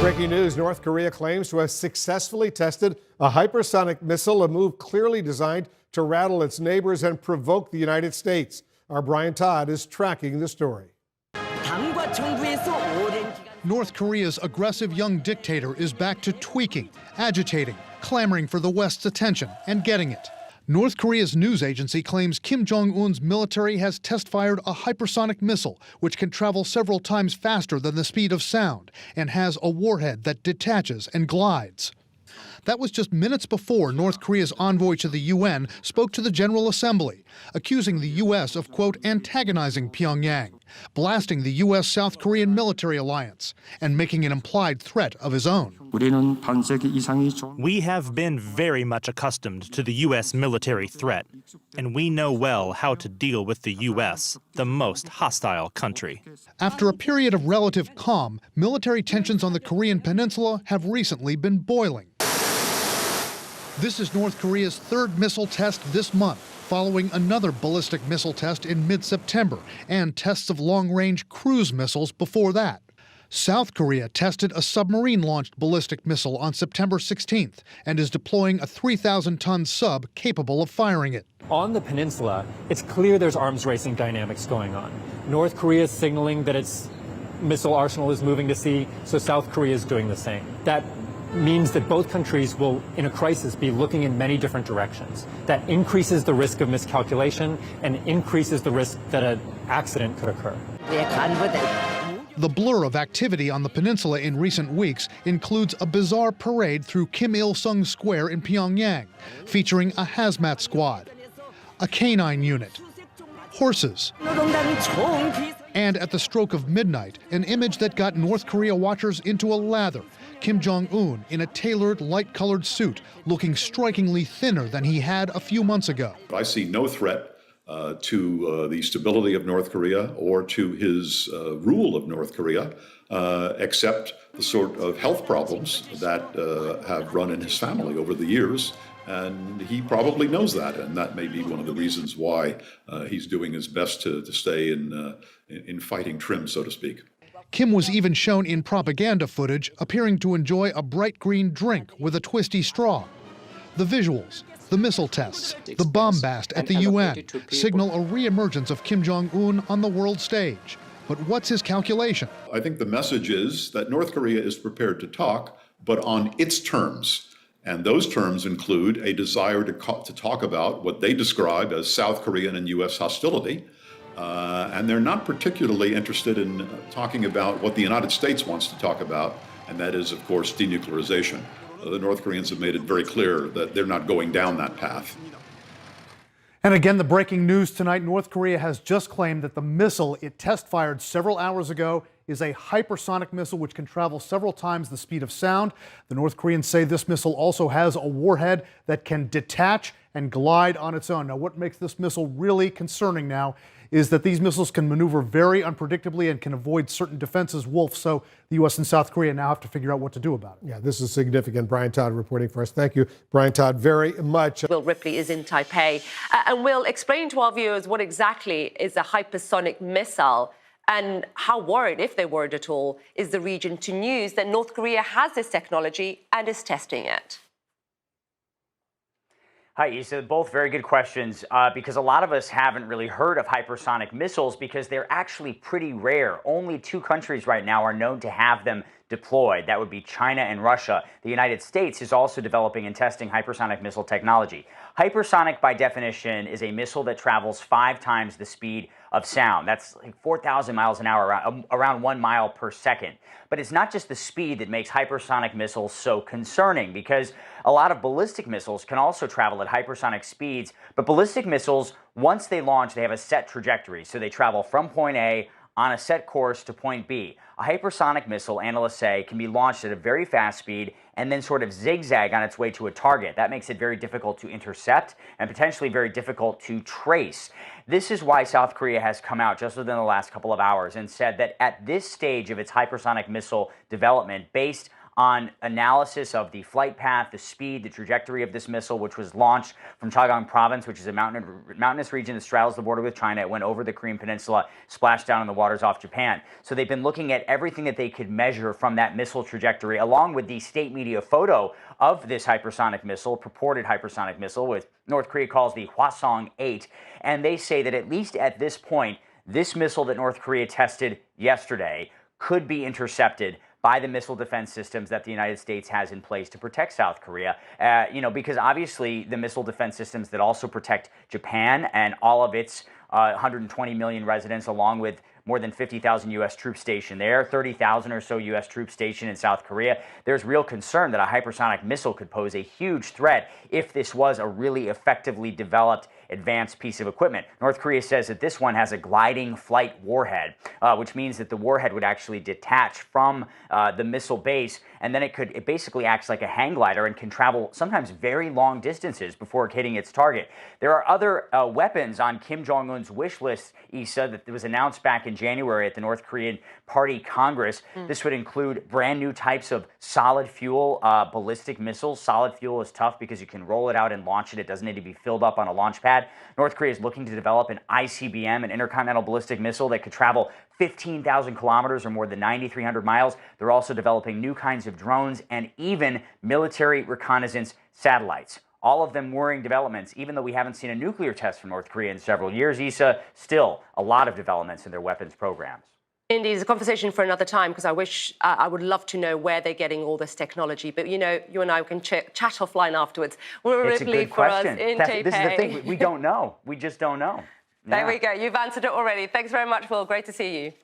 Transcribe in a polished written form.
Breaking news, North Korea claims to have successfully tested a hypersonic missile, a move clearly designed to rattle its neighbors and provoke the United States. Our Brian Todd is tracking the story. North Korea's aggressive young dictator is back to tweaking, agitating, clamoring for the West's attention, and getting it. North Korea's news agency claims Kim Jong-un's military has test-fired a hypersonic missile, which can travel several times faster than the speed of sound and has a warhead that detaches and glides. That was just minutes before North Korea's envoy to the UN spoke to the General Assembly, accusing the U.S. of, quote, antagonizing Pyongyang, blasting the U.S.-South Korean military alliance, and making an implied threat of his own. We have been very much accustomed to the U.S. military threat, and we know well how to deal with the U.S., the most hostile country. After a period of relative calm, military tensions on the Korean peninsula have recently been boiling. This is North Korea's third missile test this month, following another ballistic missile test in mid-September and tests of long-range cruise missiles before that. South Korea tested a submarine-launched ballistic missile on September 16th and is deploying a 3,000-ton sub capable of firing it. On the peninsula, it's clear there's arms racing dynamics going on. North Korea is signaling that its missile arsenal is moving to sea, so South Korea is doing the same. That means that both countries will, in a crisis, be looking in many different directions. That increases the risk of miscalculation and increases the risk that an accident could occur. The blur of activity on the peninsula in recent weeks includes a bizarre parade through Kim Il-sung Square in Pyongyang, featuring a hazmat squad, a canine unit, horses, and at the stroke of midnight, an image that got North Korea watchers into a lather. Kim Jong-un in a tailored, light-colored suit, looking strikingly thinner than he had a few months ago. I see no threat to the stability of North Korea or to his rule of North Korea, except the sort of health problems that have run in his family over the years. And he probably knows that, and that may be one of the reasons why he's doing his best to stay in fighting trim, so to speak. Kim was even shown in propaganda footage appearing to enjoy a bright green drink with a twisty straw. The visuals, the missile tests, the bombast at the UN signal a reemergence of Kim Jong-un on the world stage. But what's his calculation? I think the message is that North Korea is prepared to talk, but on its terms. And those terms include a desire to talk about what they describe as South Korean and U.S. hostility. And they're not particularly interested in talking about what the United States wants to talk about, and that is, of course, denuclearization. The North Koreans have made it very clear that they're not going down that path. And again, the breaking news tonight, North Korea has just claimed that the missile it test-fired several hours ago is a hypersonic missile which can travel several times the speed of sound. The North Koreans say this missile also has a warhead that can detach and glide on its own. Now, what makes this missile really concerning now is that these missiles can maneuver very unpredictably and can avoid certain defenses, Wolf. So the U.S. and South Korea now have to figure out what to do about it. Yeah, this is significant. Brian Todd reporting for us. Thank you, Brian Todd, very much. Will Ripley is in Taipei and will explain to our viewers what exactly is a hypersonic missile and how worried, if they're worried at all, is the region to news that North Korea has this technology and is testing it. Hi, Issa. Both very good questions because a lot of us haven't really heard of hypersonic missiles because they're actually pretty rare. Only 2 countries right now are known to have them deployed. That would be China and Russia. The United States is also developing and testing hypersonic missile technology. Hypersonic, by definition, is a missile that travels 5 times the speed of sound. That's like 4,000 miles an hour, around 1 mile per second. But it's not just the speed that makes hypersonic missiles so concerning, because a lot of ballistic missiles can also travel at hypersonic speeds. But ballistic missiles, once they launch, they have a set trajectory. So they travel from point A on a set course to point B. A hypersonic missile, analysts say, can be launched at a very fast speed and then sort of zigzag on its way to a target. That makes it very difficult to intercept and potentially very difficult to trace. This is why South Korea has come out just within the last couple of hours and said that at this stage of its hypersonic missile development, based on analysis of the flight path, the speed, the trajectory of this missile, which was launched from Chagang Province, which is a mountainous region that straddles the border with China. It went over the Korean Peninsula, splashed down in the waters off Japan. So they've been looking at everything that they could measure from that missile trajectory, along with the state media photo of this hypersonic missile, purported hypersonic missile, which North Korea calls the Hwasong-8. And they say that at least at this point, this missile that North Korea tested yesterday could be intercepted by the missile defense systems that the United States has in place to protect South Korea. Because obviously the missile defense systems that also protect Japan and all of its 120 million residents, along with more than 50,000 U.S. troops stationed there, 30,000 or so U.S. troops stationed in South Korea. There's real concern that a hypersonic missile could pose a huge threat if this was a really effectively developed advanced piece of equipment. North Korea says that this one has a gliding flight warhead, which means that the warhead would actually detach from the missile base, and then it basically acts like a hang glider and can travel sometimes very long distances before hitting its target. There are other weapons on Kim Jong-un's wish list, Issa, that was announced back in January at the North Korean Party Congress. This would include brand new types of solid fuel ballistic missiles. Solid fuel is tough because you can roll it out and launch it. It doesn't need to be filled up on a launch pad. North Korea is looking to develop an ICBM, an intercontinental ballistic missile that could travel 15,000 kilometers or more than 9,300 miles. They're also developing new kinds of drones and even military reconnaissance satellites. All of them worrying developments, even though we haven't seen a nuclear test from North Korea in several years. Issa, still a lot of developments in their weapons programs. Indeed, it's a conversation for another time, because I would love to know where they're getting all this technology. But, you and I can chat offline afterwards. It's a good question. In Taipei. This is the thing. We don't know. We just don't know. There we go. You've answered it already. Thanks very much, Will. Great to see you.